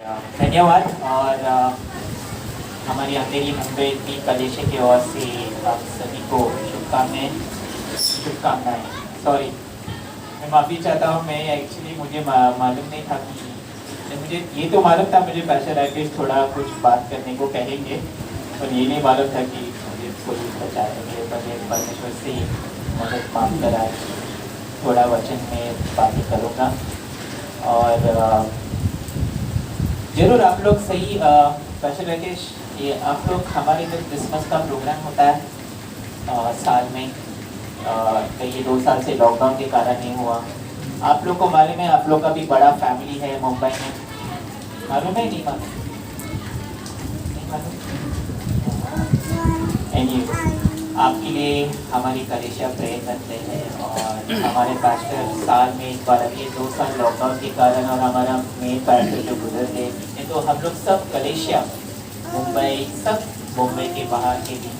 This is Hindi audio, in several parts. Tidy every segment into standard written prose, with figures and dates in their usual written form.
धन्यवाद। और हमारी अंधेरी मुंबई की कलेश की ओर से आप सभी को शुभकामनाएं। सॉरी, मैं माफ़ी चाहता हूँ। मैं एक्चुअली मुझे मालूम नहीं था कि मुझे ये तो मालूम था मुझे पैसे राकेश थोड़ा कुछ बात करने को कहेंगे, और ये नहीं मालूम था कि मुझे पुलिस बचाएंगे। पर ये परमेश्वर से मदद मांग कर आज थोड़ा वचन में बातें करूँगा। और जरूर आप लोग सही पैसे राकेश, ये आप लोग हमारे जो क्रिसमस का प्रोग्राम होता है साल में, ये 2 साल से लॉकडाउन के कारण नहीं हुआ। आप लोग को मालूम है, आप लोग का भी बड़ा फैमिली है मुंबई में, मालूम है? नहीं मालूम? आपके लिए हमारी कलेशिया प्रेयर करते हैं। और हमारे पास्टर साल में एक बार, अभी 2 साल लॉकडाउन के कारण और हमारा मेन पास्टर जो गुजर गए, नहीं तो हम लोग सब कलेशिया मुंबई, सब मुंबई के बाहर के भी,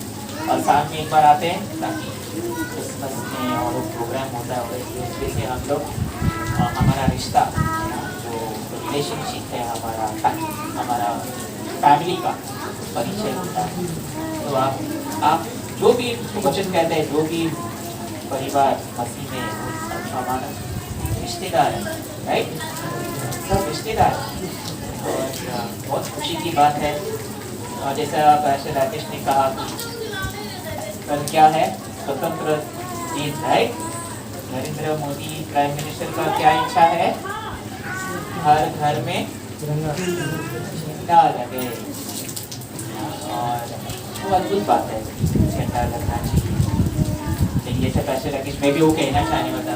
और साल में एक बार आते हैं ताकि क्रिसमस में और प्रोग्राम होता है, और इस वजह से हम लोग हमारा रिश्ता जो रिलेशनशिप है हमारा फैमिली का परिचय होता है। तो आप जो भी वचन कहते हैं, जो भी परिवार मसीह में हमारा रिश्तेदार है, राइट? सब रिश्तेदार। और बहुत खुशी की बात है। और जैसा पैसे राकेश ने कहा कल क्या है, स्वतंत्र दिन, right? Narendra Modi prime minister का क्या इच्छा है? हर घर में झंडा लगे। और वो अद्भुत बात है, झंडा लगना चाहिए। लेकिन जैसे पैसे राकेश, मैं भी वो कहना चाहने वाला,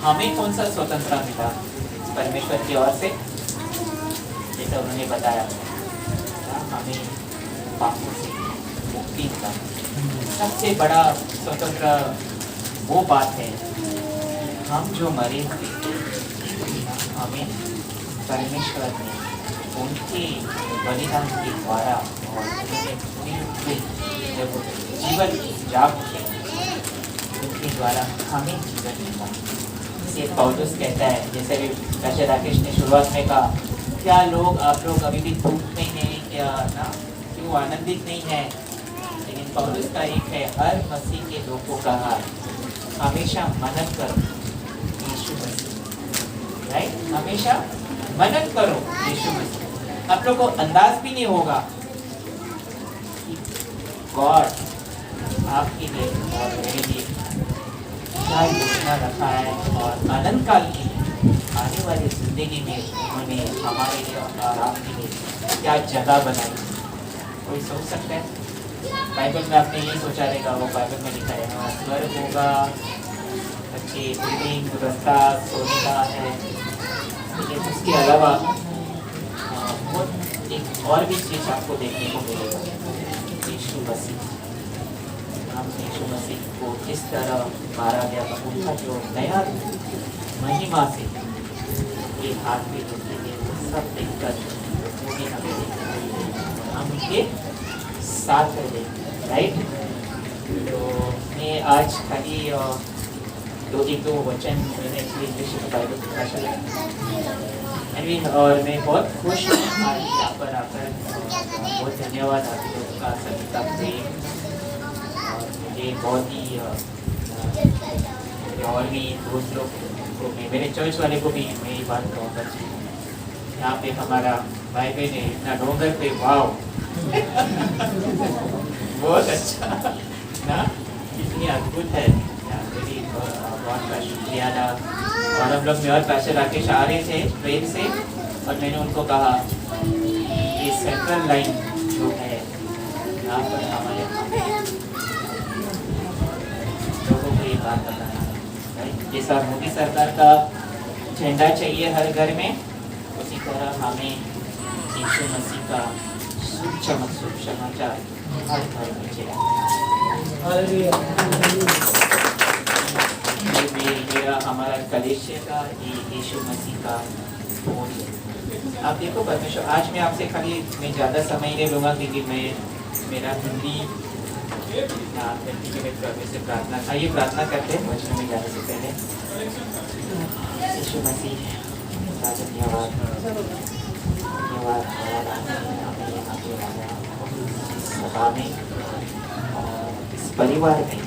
हमें कौन सा स्वतंत्रता मिला परमेश्वर की ओर से? जैसा उन्होंने बताया, हमें पापों से मुक्ति मिला। सबसे बड़ा स्वतंत्र वो बात है, हम जो मरे हुए हमें परमेश्वर ने उनके बलिदान के द्वारा और जब जीवन जाग उठे, उनके द्वारा हमें जीवन मिला। इसे पौलुस कहता है, जैसे भी पैसे राकेश ने शुरुआत में कहा, क्या आप लोग अभी भी दुख में हैं क्या ना, क्यों आनंदित नहीं है? लेकिन पौलुस का एक है, हर मसीह के लोगों का हाल हमेशा मनन करो यीशु मसीह, राइट? हमेशा मनन करो यीशु मसीह। आप लोग को अंदाज भी नहीं होगा कि गॉड आपके लिए और मेरे लिए क्या योजना रखा है, और अनंत काल के आने वाली जिंदगी में उन्होंने हमारे लिए और आपके लिए क्या जगह बनाई। कोई सोच सकता है? बाइबल में आपने ये सोचा रहेगा, वो बाइबल में लिखा है स्वर्ग होगा, अच्छी बिल्डिंग, रास्ता सोने का है। लेकिन उसके अलावा एक और भी चीज़ आपको देखने को मिलेगा, यीशु मसीह। हम यीशु मसीह को किस तरह मारा गया था, उनका जो नया महिमा से ये हाथ में जोड़ते थे, सब देखकर हम उनके साथ रहे, राइट? तो मैं आज खाली दो वचन मैंने इंग्लिश में बाइबल की भाषा में, और मैं बहुत खुश हूँ आज यहाँ पर आकर। बहुत धन्यवाद आप लोगों का, सभी का प्रेम। और मुझे बहुत ही और भी दोस्त लोग को, मेरे चर्च वाले को भी मैं ये बात कहूँगा, यहाँ पे हमारा भाई बहन है इतना डोंगर पे, वाव बहुत अच्छा ना, कितनी अद्भुत है। मेरी बहुत का शुक्रिया था। और हम लोग में और पैसे राकेश आ रहे थे ट्रेन से, और मैंने उनको कहा ये सेंट्रल लाइन जो है यहाँ पर हमारे लोगों को ये बात बताना है, जैसा मोदी सरकार का झंडा चाहिए हर घर में, उसी तरह हमें यीशु मसीह का शुभ समाचार हर घर में चाहिए। मेरा हमारा कलेशिया का यीशु मसीह का फोन है। आप देखो परमेश्वर, आज मैं आपसे खाली मैं ज़्यादा समय नहीं लूँगा क्योंकि मेरा हिंदी से प्रार्थना, आइए प्रार्थना करते हैं वचन में जाने से पहले। यीशु मसीह का धन्यवाद सभा में और इस परिवार में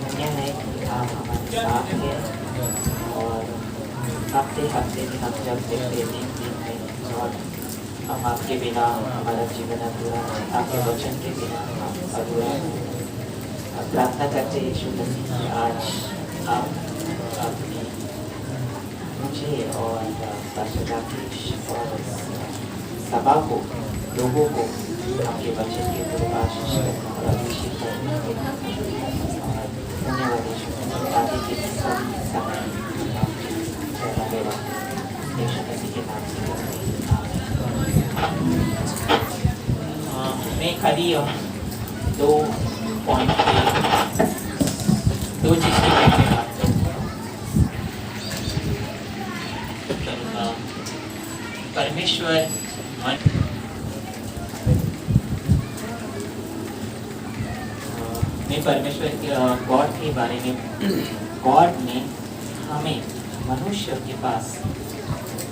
धन्य है कि आप हमारे साथ हैं और हफ्ते हफ्ते में हम जब देखते दिन में और हम आपके बिना हमारा जीवन अधूरा है, आपके वचन के बिना हम अधूरा है। प्रार्थना करते यीशु मसीह कि आज आप अपनी मुझे और पास्टर राकेश और सभा को, लोगों को आपके वचन के द्वारा आशीष करना और अभिषेक करने के और धन्यवाद यीशु मसीह। आगे के सभी समय आपके यीशु मसीह के नाम से मैं खाली दो पॉइंट पे दो चीज़ के बारे में बात करूँगा। परमेश्वर मैं परमेश्वर गॉड के बारे में, गॉड ने हमें मनुष्य के पास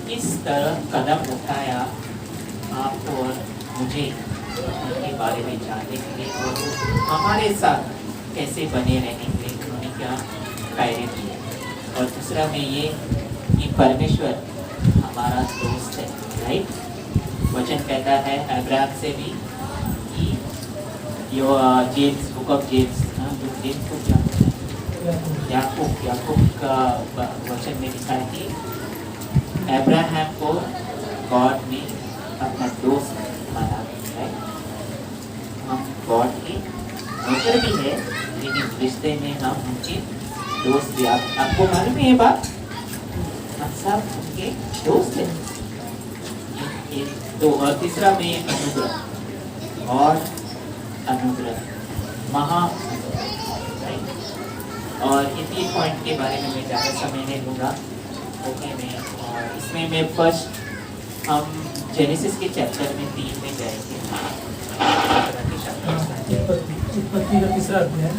किस तरह कदम उठाया आप और मुझे उनके बारे में जानने के लिए और हमारे साथ कैसे बने रहने के लिए उन्होंने क्या कार्य किए। और दूसरा में ये कि परमेश्वर हमारा दोस्त है, राइट। वचन कहता है अब्राहम से भी कि यो James, book of James, James को क्या याकूब का वचन में लिखा है कि अब्राहम को गॉड ने अपना दोस्त माना है। हम गॉड के नौकर भी है लेकिन रिश्ते में हम उनके दोस्त भी। आपको मालूम है ये बात, हम सब उनके दोस्त हैं। तो और तीसरा में अनुग्रह और अनुग्रह महा, और ये 3 पॉइंट के बारे में मैं ज़्यादा समय नहीं लूँगा। ओके, मैं और इसमें मैं फर्स्ट हम जेनेसिस के चैप्टर में 3 में जाएंगे। उत्पत्ति का तीसरा अध्याय।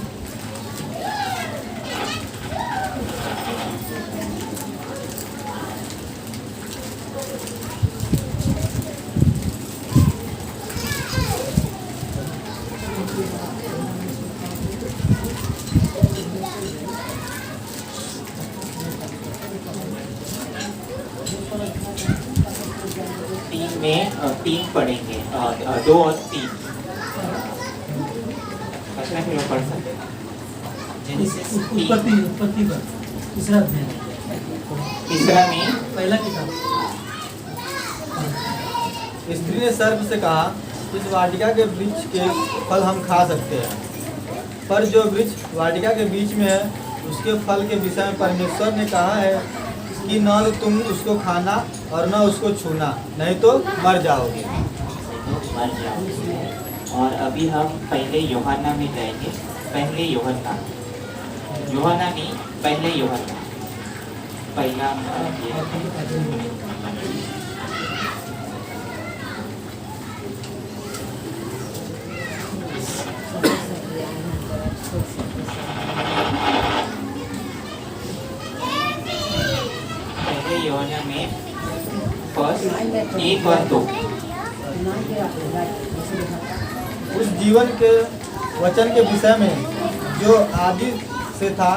तीन पढ़ेंगे, 2 और 3 पढ़ सकते हैं। उत्पत्ति का तीसरा अध्याय, तीसरा में पहला किताब। स्त्री ने सर्प से कहा, इस वाटिका के वृक्ष के फल हम खा सकते हैं, पर जो वृक्ष वाटिका के बीच में है उसके फल के विषय में परमेश्वर ने कहा है कि न तो तुम उसको खाना और न उसको छूना, नहीं तो मर जाओगे। और अभी हम पहले यूहन्ना में जाएंगे। पहले यूहन्ना नहीं, पहले यूहन्ना पहला यूहन्ना में फर्स्ट 1 और 2। उस जीवन के वचन के विषय में जो आदि से था,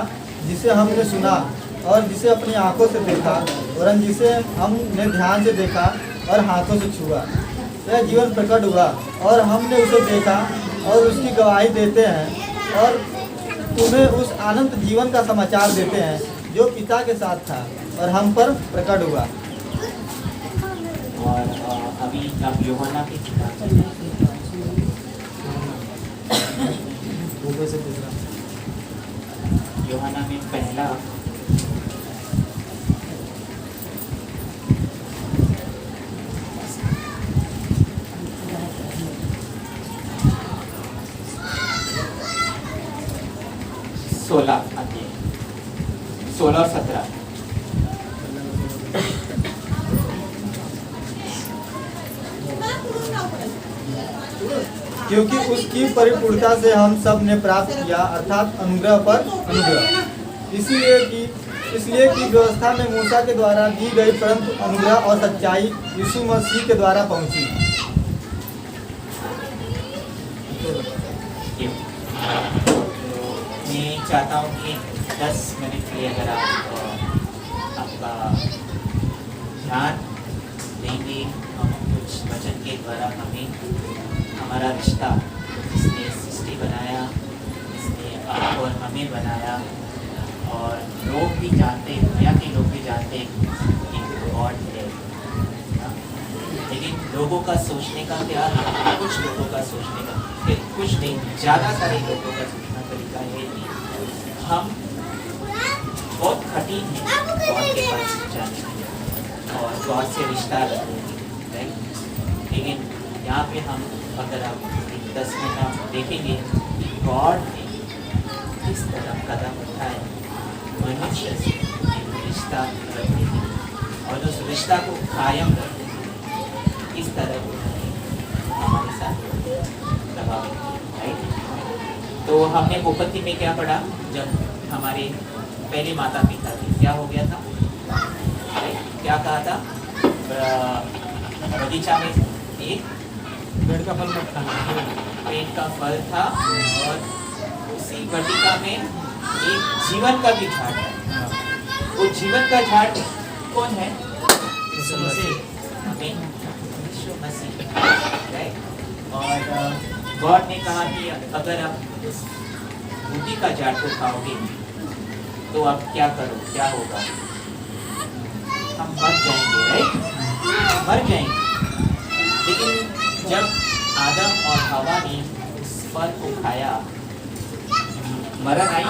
जिसे हमने सुना और जिसे अपनी आंखों से देखा और जिसे हमने ध्यान से देखा और हाथों से छुआ। यह जीवन प्रकट हुआ और हमने उसे देखा और उसकी गवाही देते हैं और तुम्हें उस अनंत जीवन का समाचार देते हैं जो पिता के साथ था और हम पर प्रकट हुआ। और अभी आप यूहन्ना की किताब यूहन्ना में पहला सोलह 16 और 17। क्योंकि उसकी परिपूर्णता से हम सब ने प्राप्त किया, अर्थात अनुग्रह पर अनुग्रह। इसलिए कि व्यवस्था में मूसा के द्वारा दी गई, परंतु अनुग्रह और सच्चाई यीशु मसीह के द्वारा पहुंची। चाहता हूँ कि 10 मिनट के लिए अगर आप आपका ध्यान देंगे, हम कुछ वचन के द्वारा हमें हमारा रिश्ता, जिसने सृष्टि बनाया, जिसने आपको और हमें बनाया, और लोग भी जानते हैं, दुनिया के लोग भी जानते हैं कि गॉड है, लेकिन लोगों का सोचने का क्या, कुछ लोगों का सोचने का, कुछ नहीं, ज़्यादा सारे लोगों का सोचना तरीका है कि हम बहुत कठिन है गॉड के पास जाने के और गॉड से रिश्ता रखने के, राइट। लेकिन यहाँ पे हम अगर आप 10 मिनट आप देखेंगे कि गॉड ने किस तरह कदम उठाए मनुष्य से एक रिश्ता रखने के और उस रिश्ता को कायम रखने के, किस तरह उन्होंने हमारे साथ प्रभावित किया, राइट। तो हमने उपपत्ति में क्या पढ़ा, जब हमारे पहले माता पिता थे क्या हो गया था, क्या कहा था, बगीचा में एक पेड़ का फल मत खाना। पेड़ का फल था और उसी वाटिका में एक जीवन का भी झाड़ है। वो जीवन का झाड़ कौन है, यीशु मसीह। हमें यीशु मसीह, राइट। और गॉड ने कहा कि अगर आप उस बूटी का झाड़ को खाओगे तो आप क्या करो, क्या होगा, हम मर जाएंगे, राइट, मर जाएंगे। लेकिन जब आदम और हवा ने उस फल को खाया, मरण आई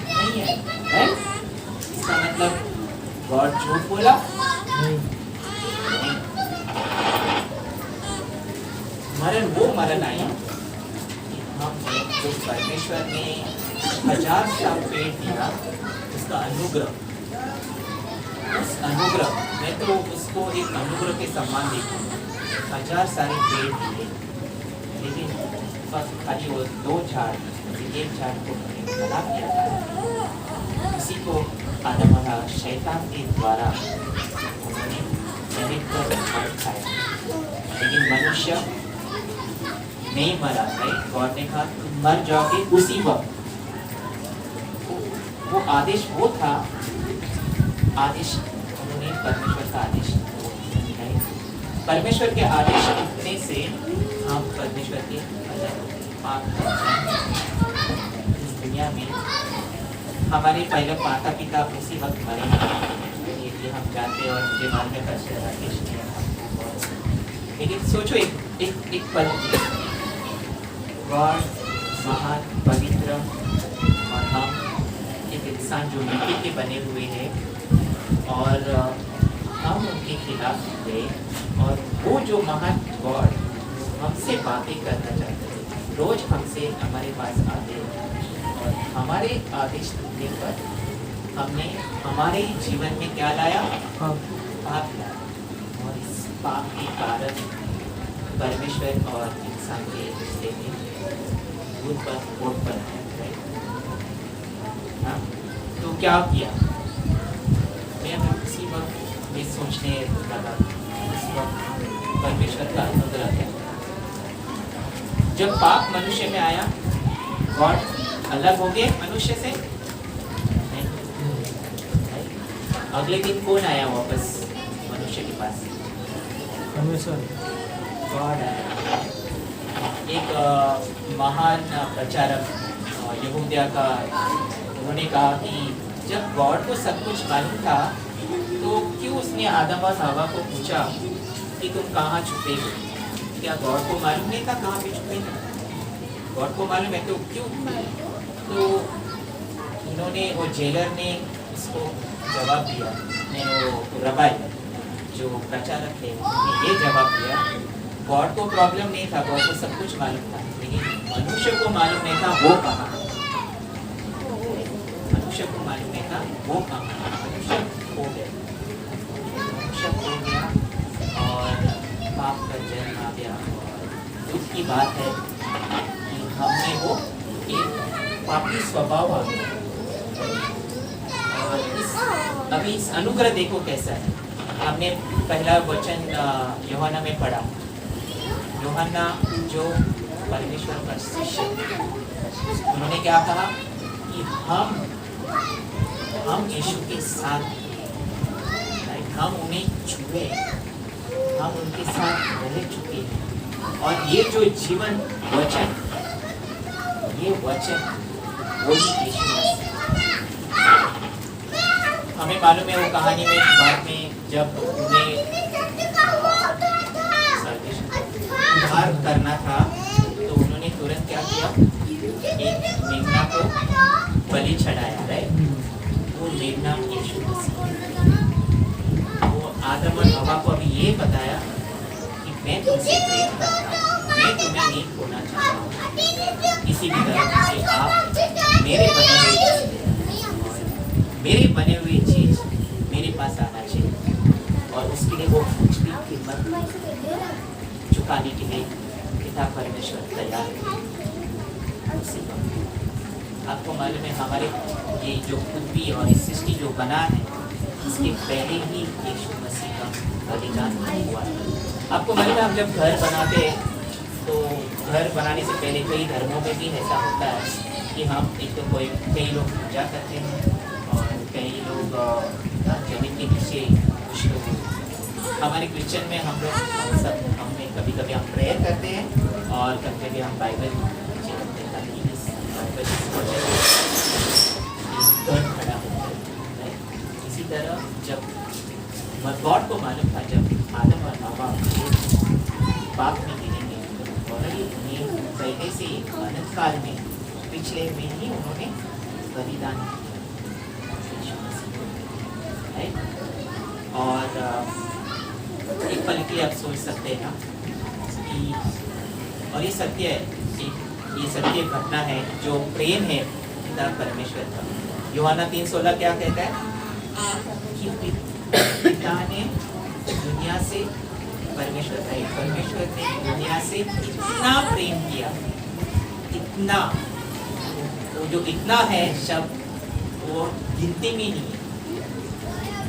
नहीं है, राइट। इसका मतलब गॉड झूठ बोला नहीं। मरण आई हमने जो परमेश्वर ने 1000 सा पेड़ दिया, उसका अनुग्रह, उस अनुग्रह, मैं तो उसको एक अनुग्रह के सम्मान देखूंगा। 1000 सारे पेड़ दिए, लेकिन बस खाली वो 2 झाड़, एक झाड़ को मना किया था। उसी को आदम और शैतान के द्वारा उन्होंने खाया, लेकिन मनुष्य नहीं मरा, राइट। गॉड ने कहा तुम मर जाओगे उसी वक्त। वो आदेश वो था, आदेश उन्होंने परमेश्वर का आदेश, परमेश्वर के आदेश इतने से हम परमेश्वर के पाप इस दुनिया में हमारे पहले माता पिता उसी वक्त मरे, ये हम जानते हैं और मुझे मालूम है परमेश्वर आदेश नहीं। लेकिन सोचो एक पल, गॉड महान पवित्र और हम एक इंसान जो मिट्टी के बने हुए हैं और हम उनके खिलाफ गए, और वो जो महान गॉड हमसे बातें करना चाहते हैं, रोज हमसे हमारे पास आते हैं और हमारे आदेश देने पर हमने हमारे जीवन में क्या लाया, पाप लाया। और इस पाप के कारण परमेश्वर और इंसान के रिश्ते में वोट पर है। तो क्या किया, मैं उसी वक्त ये सोचने लगा, उस वक्त परमेश्वर का अनुग्रह है। जब पाप मनुष्य में आया, गॉड अलग हो गए मनुष्य से, अगले दिन कौन आया वापस मनुष्य के पास, परमेश्वर, गॉड आया। एक महान प्रचारक यहूदिया का, उन्होंने कहा कि जब गॉड को सब कुछ मालूम था तो क्यों उसने आदम और हवा को पूछा कि तुम कहाँ छुपे हो। क्या गॉड को मालूम नहीं था कहाँ पे छुपे थे, गॉड को मालूम है तो क्यों। तो उन्होंने, वो जेलर ने उसको जवाब दिया, वो रबाई जो प्रचारक है उन्होंने ये जवाब दिया, गॉड को प्रॉब्लम नहीं था, गॉड को सब कुछ मालूम था, लेकिन मनुष्य को मालूम नहीं था वो कहाँ, मनुष्य को मालूम नहीं था वो कहाँ। मनुष्य खो गया, मनुष्य खो गया और पाप का जन्म आ गया। दुख की बात है कि हमने वो एक पापी स्वभाव आ गया। और अभी इस अनुग्रह देखो कैसा है। हमने पहला वचन यूहन्ना में पढ़ा, यूहन्ना जो परमेश्वर का शिष्य उन्होंने क्या कहा कि हम यीशु के साथ, हम उन्हें छुए, हम उनके साथ रह चुके हैं। और ये जो जीवन वचन, ये वचन वही यीशु मसीह। हमें मालूम है वो कहानी में बाद में जब उन्हें उद्धार करना था तो उन्होंने तुरंत क्या किया, एक मेमना को बलि चढ़ाया, राइट। वो मेमना यीशु मसीह। वो आदम और हवा को अभी ये बताया कि मैं तुमसे प्रेम करता हूँ, मैं तुम्हें नहीं खोना चाहता हूँ। इसी की तरह से आप मेरे बने हुए चीज मेरे पास आना चाहिए, और उसके लिए वो कुछ भी कीमत चुकाने के लिए पिता परमेश्वर तैयार है। आपको मालूम है हमारे ये जो पृथ्वी और इस सृष्टि जो बना है, इसके पहले ही यीशु मसीह का बलिदान हुआ है। आपको मालूम है हम जब घर बनाते हैं तो घर बनाने से पहले कई धर्मों में भी ऐसा होता है कि हम एक तो कई लोग पूजा करते हैं और कई लोग जमीन के नीचे, कुछ लोग हमारे क्रिश्चियन में हम लोग सब हमने कभी कभी हम प्रेयर करते हैं और कभी कभी हम बाइबल खड़ा होता है। इसी तरह जब गॉड को मालूम था जब आदम और हवा पाप में गिरेंगे और उन्हें पहले से अनंत काल में पिछले में ही उन्होंने बलिदान है। और एक पल के लिए आप सोच सकते हैं कि, और ये सत्य है, ये सत्य घटना है जो प्रेम है पिता परमेश्वर का। यूहन्ना 3:16 क्या कहता है कि पिता ने दुनिया से परमेश्वर ने दुनिया से इतना प्रेम किया, इतना, वो जो इतना है शब्द वो गिनती में नहीं है।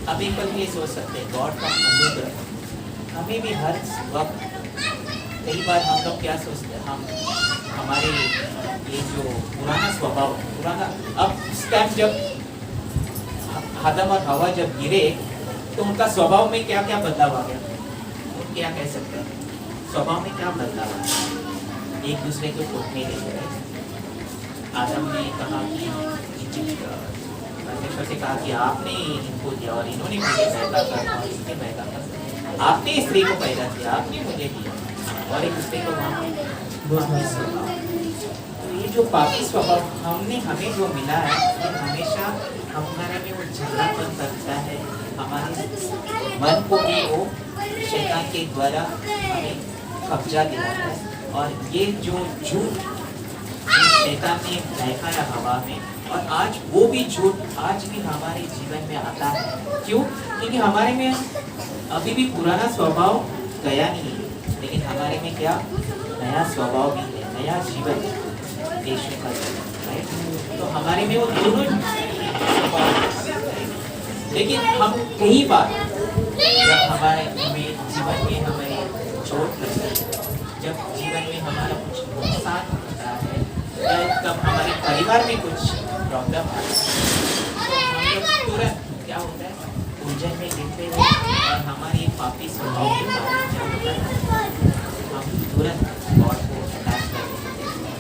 अब एक पल ये सोच सकते हैं गॉड का अनुग्रह हमें भी हर वक्त, कई बार हम लोग क्या सोचते हैं, हम हमारे ये जो पुराना स्वभाव, अब उस टाइम जब आदम और हवा जब गिरे तो उनका स्वभाव में क्या क्या बदलाव आ गया, वो क्या कह सकते हैं, स्वभाव में क्या बदलाव आ गया। एक दूसरे को टोकने लगे। आदम ने कहा कि परमेश्वर से कहा कि आपने इनको दिया और इन्होंने मुझे पैदा कर और इसने पैदा कर, आपने स्त्री को पैदा किया, आपने मुझे दिया, और एक दूसरे को तो ये जो पापी स्वभाव हमें जो मिला है वो हमेशा हमारे में वो झगड़ापन करता है, हमारे मन को भी वो शैतान के द्वारा हमें कब्जा दिलाता है। और ये जो झूठ शैतान ने बहकाया हवा में, और आज वो भी झूठ आज भी हमारे जीवन में आता है। क्यों? क्योंकि हमारे में अभी भी पुराना स्वभाव गया नहीं है, लेकिन हमारे में क्या नया स्वभाव भी है, नया जीवन यीशु का है। तो हमारे में वो दोनों स्वभाव, लेकिन हम कई बार जब हमारे जीवन में हमें चोट लगती है, जब जीवन में हमारा कुछ नुकसान होता है, या तब हमारे परिवार में कुछ प्रॉब्लम आता है, तो हम लोग तुरंत क्या होता है उलझन में गिरते हैं और हमारी पापी स्वभाव के कारण क्या होता है हम तुरंत गॉड को अटैक कर देते हैं।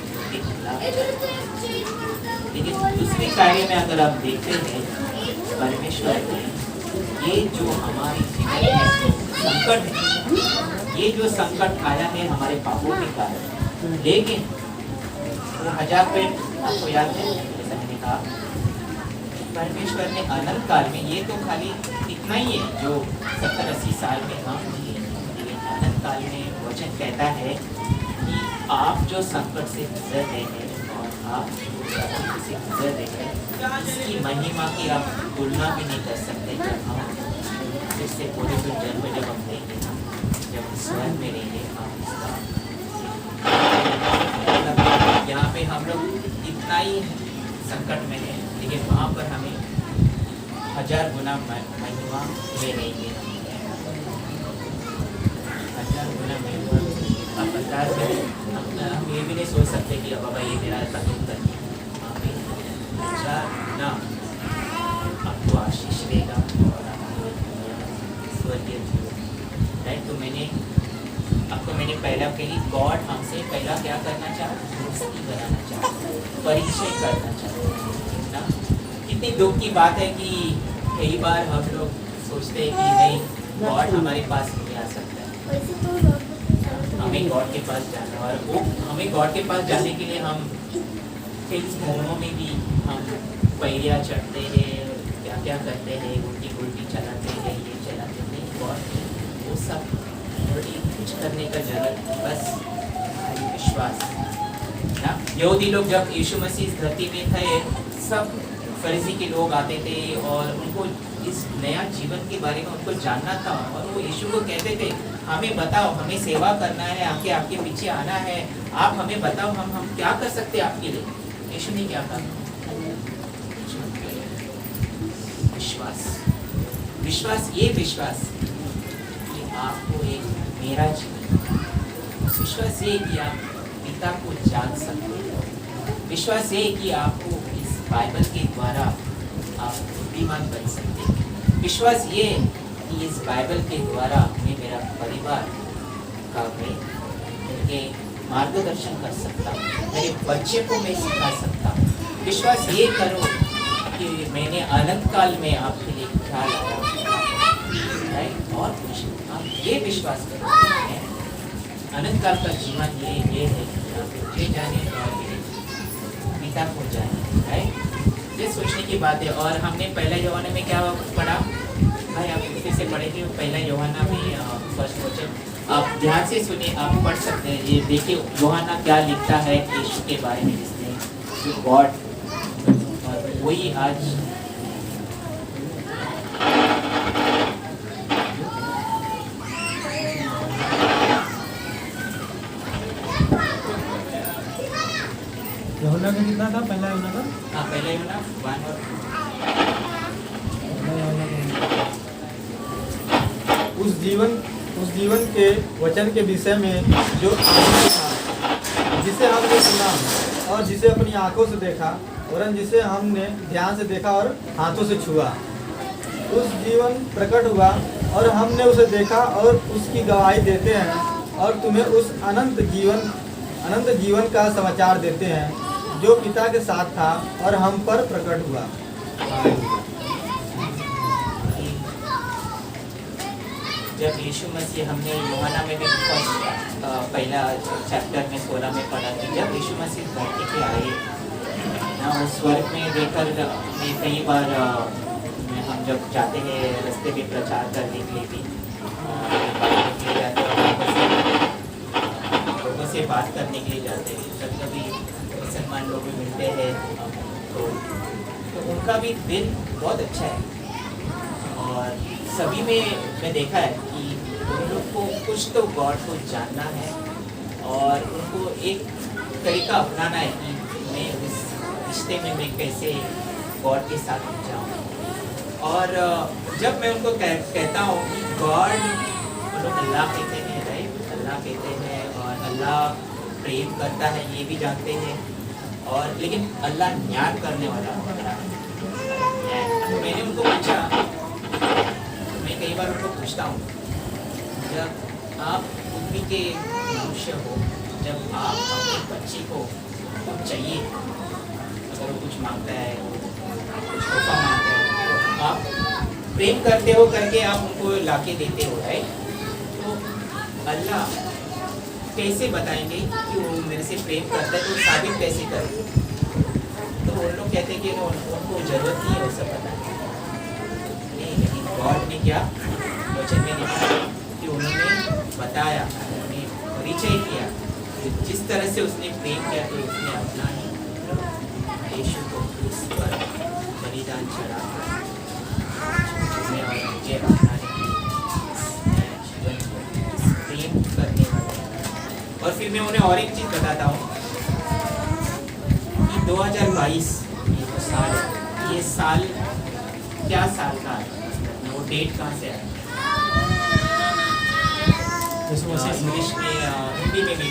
लेकिन दूसरे कार्य में अगर आप देखते हैं परमेश्वर ने ये जो हमारे जीवन में संकट है, ये जो संकट आया है हमारे पापों के कारण, लेकिन वो 1000 पेड़ आपको याद है जैसा मैंने कहा, परमेश्वर ने अनंत काल में, ये तो खाली इतना ही है जो 70-80 साल में हम जिए, लेकिन अनंत काल में वचन कहता है कि आप जो संकट से गुजर रहे हैं और आप जो संकट से गुजर रहे हैं, इसकी महिमा की आप तुलना भी नहीं कर सकते। जब हम फिर से पूरे जन्म जब हम लेंगे, जब स्वर्ग में रहेंगे, हम इसका यहाँ पे हम लोग इतना ही संकट में है, लेकिन वहाँ पर हमें 1000 गुना महिमा ले रहेंगे, 1000 गुना महिमा। आप 1000 में हम ये भी नहीं सोच सकते कि बाबा ये मेरा कदम कर ना आपको आशीष देगा और स्वर्गीय जीवन। राइट, तो मैंने पहला कही गॉड हमसे पहला क्या करना चाहा, दोस्ती बनाना चाहा, परिचय करना चाहा ना। कितनी दुख की बात है कि कई बार हम लोग सोचते हैं कि नहीं गॉड हमारे पास नहीं आ सकता है, हमें गॉड के पास जाना है। और वो हमें गॉड के पास जाने के लिए हम कई धर्मों में भी हम पैरिया चढ़ते हैं, क्या क्या करते हैं, उल्टी चलाते हैं, ये चलाते हैं। गॉड वो सब कुछ करने का जरूरत, बस विश्वास ना। यहूदी लोग जब यीशु मसीह इस धरती में थे, सब फरीसी के लोग आते थे और उनको इस नया जीवन के बारे में उनको जानना था। और वो यीशु को कहते थे हमें बताओ, हमें सेवा करना है, आपके पीछे आना है, आप हमें बताओ हम क्या कर सकते हैं आपके लिए। यीशु ने क्या कहा, विश्वास, ये विश्वास कि आपको एक मेरा जीवन, विश्वास ये कि आप पिता को जान सकते हो, विश्वास ये कि आपको इस बाइबल के द्वारा आप बुद्धिमान बन सकते हैं, विश्वास ये कि इस बाइबल के द्वारा मैं मेरा परिवार का मैं उनके मार्गदर्शन कर सकता हूँ, मेरे बच्चे को मैं सिखा सकता हूँ। विश्वास ये करो कि मैंने अनंत काल में आपके लिए क्या लाया, राइट। और कुछ आप ये विश्वास करो, अनंत काल का जीवन ये है कि आप मुझे जाने और मेरे पिता को जाने, राइट। ये सोचने की बात है। और हमने पहला यूहन्ना में क्या पढ़ा भाई, आप फिर से पढ़ेंगे पहला यूहन्ना में फर्स्ट वचन, आप ध्यान से सुनिए, आप पढ़ सकते हैं। ये देखिए यूहन्ना क्या लिखता है यीशु के बारे में, जिसने गॉड, और वही आज यूहन्ना का कितना था, पहला यूहन्ना का? हाँ, पहला यूहन्ना 1 और पहला यूहन्ना का उस जीवन के वचन के विषय में जो आदि था, जिसे हमने सुना और जिसे अपनी आंखों से देखा और जिसे हमने ध्यान से देखा और हाथों से छुआ। उस जीवन प्रकट हुआ और हमने उसे देखा और उसकी गवाही देते हैं और तुम्हें उस अनंत जीवन का समाचार देते हैं जो पिता के साथ था और हम पर प्रकट हुआ। जब यीशु मसीह, हमने यूहन्ना में भी फर्स्ट पहला चैप्टर में 16 में पढ़ा कि जब यीशु मसीह धरती पे आए ना, उस स्वर्ग में देखकर मैं कई बार हम जब जाते हैं रास्ते में प्रचार करने के लिए भी लोगों से बात करने के लिए जाते हैं, जब कभी मुसलमान लोग भी मिलते हैं तो उनका भी दिल बहुत अच्छा है। और सभी में मैं देखा है कि उन लोग को कुछ तो गॉड को जानना है और उनको एक तरीका अपनाना है कि मैं उस रिश्ते में मैं कैसे गॉड के साथ जाऊँ। और जब मैं उनको कहता हूँ कि गॉड, वो लोग अल्लाह कहते हैं, राइट, अल्लाह कहते हैं और अल्लाह प्रेम करता है ये भी जानते हैं, और लेकिन अल्लाह न्याय करने वाला होता है। तो मैंने उनको पूछा, मैं कई बार उनको पूछता हूँ, जब आप पृथ्वी के मनुष्य हो, जब आप अपने बच्चे को कुछ चाहिए, अगर वो कुछ मांगता है, कुछ तोहफा मांगता है, तो आप प्रेम करते हो करके आप उनको लाके देते हो, राइट। तो अल्लाह कैसे बताएंगे कि वो मेरे से प्रेम करता है, तो साबित कैसे करें? तो उन लोग कहते हैं कि उनको ज़रूरत नहीं है वो सब बताने, लेकिन गॉड ने क्या वचन में लिखा कि उन्होंने बताया, उन्होंने परिचय किया, जिस तरह से उसने प्रेम किया तो उसने अपना ही यीशु को क्रूस पर बलिदान चढ़ा और मुझे अपना जीवन प्रेम करने वाला। और फिर मैं उन्हें और एक चीज़ बताता हूँ कि 2022 ये साल क्या साल का है, वो डेट कहाँ से आया? इंग्लिश में, हिंदी में भी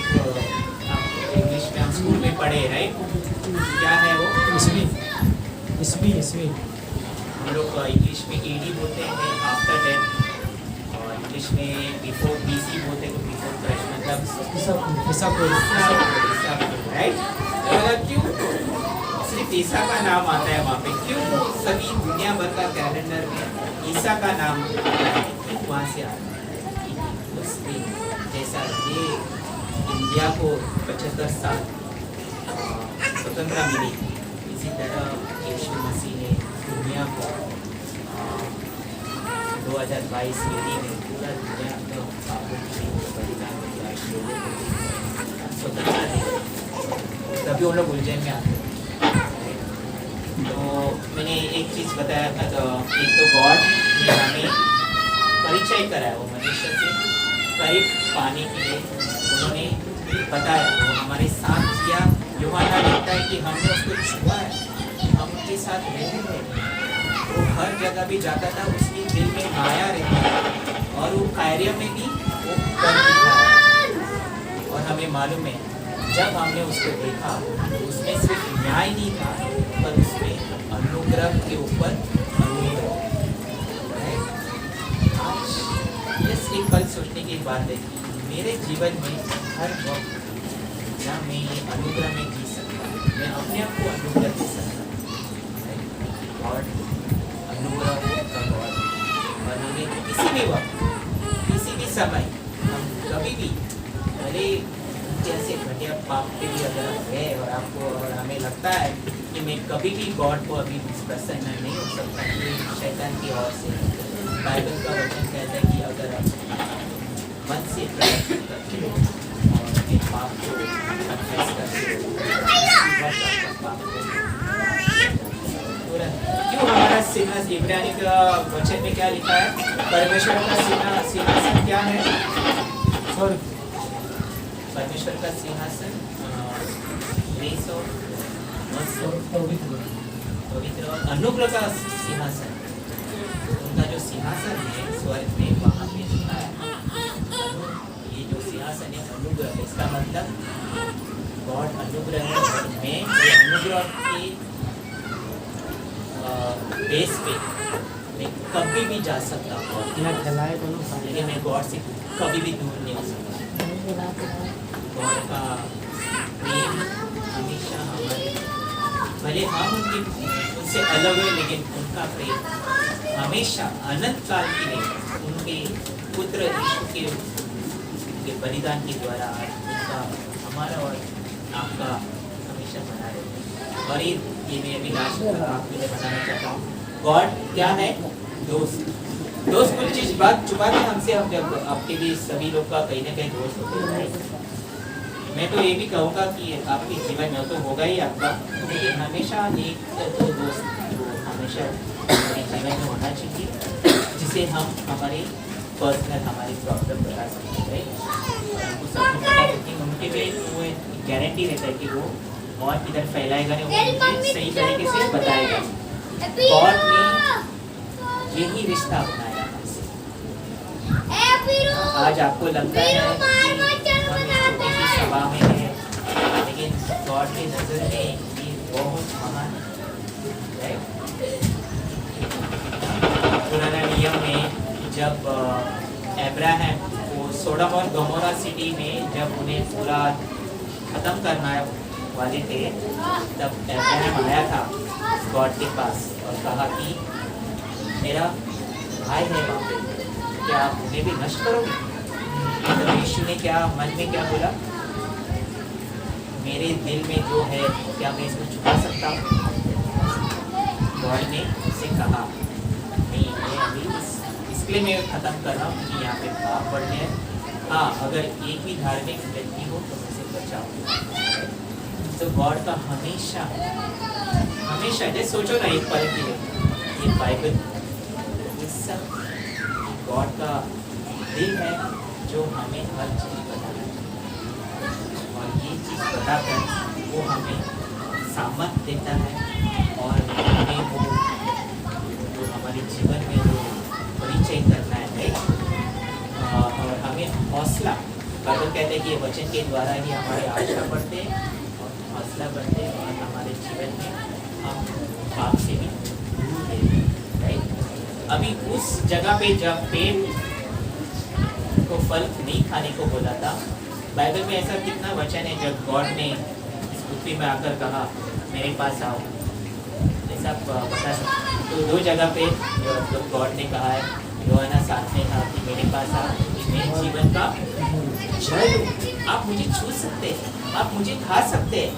आप पढ़े, राइट? क्या है वो? ईस्वी ईस्वी ईस्वी हम लोग इंग्लिश में एडी बोलते हैं आफ्टर डेथ, और इंग्लिश में बिफोर बीसी बोलते हैं, तो बिफोर क्राइस्ट मतलब ईसा को राइट? क्यों सिर्फ ईसा का नाम आता है वहाँ पे? क्यों सभी दुनिया भर का कैलेंडर में ईसा का नाम वहाँ से आता है? उसने जैसा ये इंडिया को 75 साल स्वतंत्रता मिली, इसी तरह यीशु मसीह ने दुनिया को 2022 ईडी में पूरा दुनिया को पापों के लिए बलिदान किया, स्वतंत्रता दी। तभी वो लोग उलझन में आते हैं। तो मैंने एक चीज़ बताया था, तो एक तो गॉड ने हमें परिचय कराया, वो मनुष्य से करीब पाने के लिए उन्होंने बताया, वो हमारे साथ किया। यूहन्ना लिखता है कि हमने उसको छुआ है, हम उनके साथ रहते थे, वो हर जगह भी जाता था, उसके दिल में माया रहती थी, और वो कार्य में भी वो कर दिखाया। और हमें मालूम है जब हमने उसको देखा, उसमें सिर्फ न्याय नहीं था, पर उसमें अनुग्रह के ऊपर अनुग्रह। आज बस एक पल सोचने की बात है कि मेरे जीवन में हर वक्त क्या मैं ये अनुग्रह में जी सकता हूँ, मैं अपने आप को अनुग्रह दे सकता हूँ। और अनुग्रह का गौर, और हमें किसी भी वक्त, किसी भी समय, हम कभी भी भले जैसे घटिया पाप के लिए अगर हम गए और आपको और हमें लगता है कि मैं कभी भी गॉड को अभी प्रसन्न नहीं हो सकता, ये शैतान की ओर से, बाइबल का वचन कहता है कि अगर आप मन से प्रार्थना करते हो और अपने पाप को कन्फेस करते हो, पाप को तुरंत। क्यों हमारा सिंहासन, इब्रानी का वचन में क्या लिखा है? परमेश्वर का सिंहासन क्या है? स्वर्ग, परमेश्वर का सिंहासन पवित्र और अनुग्रह का सिंहासन, उनका जो सिंहासन है स्वर्ग में, वहाँ पे लिखा है ये जो सिंहासन है अनुग्रह, इसका मतलब गॉड अनुग्रह है, और मैं ये अनुग्रह के बेस पे मैं कभी भी जा सकता हूँ, लेकिन मैं गॉड से कभी भी दूर नहीं हो सकता। गॉड का प्रेम हमेशा हमारे, भले हम उनसे अलग हुए, लेकिन उनका प्रेम हमेशा अनंत काल के लिए उनके पुत्र यीशु के बलिदान के द्वारा उनका हमारा और आपका हमेशा बना रहेगा। और ये मैं अभी लास्ट आपके लिए बताना चाहता हूँ, गॉड क्या है? दोस्त कुछ चीज बात छुपाते हमसे, हम जब आपके भी सभी लोग का कहीं ना कहीं दोस्त होते हैं। मैं तो ये भी कहूँगा कि आपके जीवन में तो होगा ही आपका, लेकिन हमेशा एक तो दोस्त जो हमेशा हमारे जीवन में होना चाहिए, जिसे हम हमारे पर्सनल हमारी प्रॉब्लम बता सकते हैं, और हमको सब कुछ पता है, उनके भी वो गारंटी रहता है कि वो और इधर फैलाएगा नहीं, वो मुझे सही तरीके से बताएगा। गॉड ने यही रिश्ता बनाया हमसे। आज आपको लगता है कि सभा में है, लेकिन गॉड की नजर में ये बहुत महान है। पुराना नियम में जब अब्राहम वो सोडम और गमोरा सिटी में जब उन्हें पूरा खत्म करना वाले थे, तब अब्राहम आया था गॉड के पास और कहा कि मेरा भाई है वहाँ पे, क्या आप उन्हें भी नष्ट करोगे? तो यीशु ने क्या मन में क्या बोला? मेरे दिल में जो है क्या मैं इसको छुपा सकता हूँ? गॉड ने उसे कहा नहीं, मैं अभी इसलिए मैं ख़त्म कर रहा हूँ कि यहाँ पे पाप बढ़ने हैं। हाँ, अगर एक भी धार्मिक व्यक्ति हो तो उसे बचाओ। तो गॉड का हमेशा हमेशा, जैसे सोचो ना एक पल के लिए, ये बाइबल ये सब गॉड का दिल है जो हमें हर चीज़ बताना चाहिए, और ये चीज़ बताकर वो हमें सामर्थ देता है, और हमें वो जो हमारे जीवन में वो परिचय करना है, और हमें हौसला, बाइबल कहते हैं कि ये वचन के द्वारा ही हमारे आशा बढ़ते हैं और हौसला बदला बनते हैं और हमारे जीवन में हम पाप से भी दूर रहते हैं, राइट। अभी उस जगह पे जब पेड़ को फल नहीं खाने को बोला था, बाइबल में ऐसा कितना वचन है जब गॉड ने इस पृथ्वी में आकर कहा मेरे पास आओ, ऐसा आप बता सकते। तो दो जगह पे जो गॉड ने कहा है, यूहन्ना 7 में कहा कि मेरे पास आओ, कि मेरे जीवन का जल, आप मुझे छू सकते हैं, आप मुझे खा सकते हैं,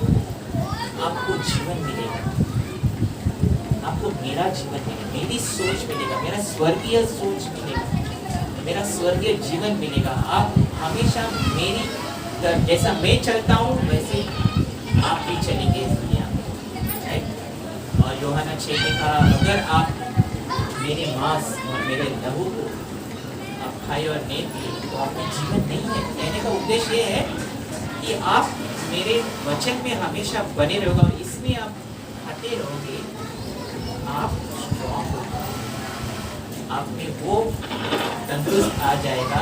आपको जीवन मिलेगा, आपको मेरा जीवन मिलेगा, मेरी सोच मिलेगा, मेरा स्वर्गीय सोच मिलेगा, मेरा स्वर्गीय जीवन मिलेगा। आप हमेशा मेरी जैसा मैं चलता हूँ वैसे आप भी चलेंगे इस दुनिया में, राइट। और यूहन्ना 6 में कहा अगर आप मेरे मांस और मेरे लहू को आप खाए और नहीं पिए तो आपका जीवन नहीं है। कहने का उद्देश्य ये है कि आप मेरे वचन में हमेशा बने रहोगे और इसमें आप खाते रहोगे, आप स्ट्रॉन्ग होगा, आप में वो तंदुरुस्त आ जाएगा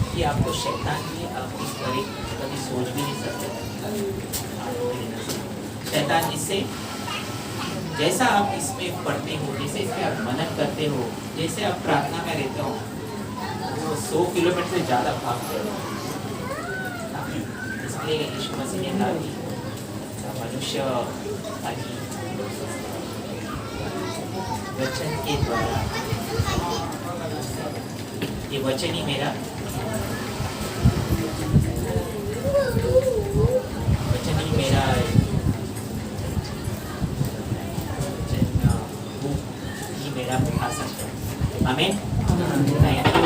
कि आपको शैतान की आप इस पर कभी सोच भी नहीं सकते। शैतान इससे जैसा आप इसमें पढ़ते हो, जैसे इसमें आप मनन करते हो, जैसे आप प्रार्थना में रहते हो, वो 100 किलोमीटर से ज़्यादा भागते हो। इसलिए यीशु मसीह ने कहा कि मनुष्य खाली वचन के द्वारा, ये वचन ही मेरा मेरा खा सकता हूँ। आमीन।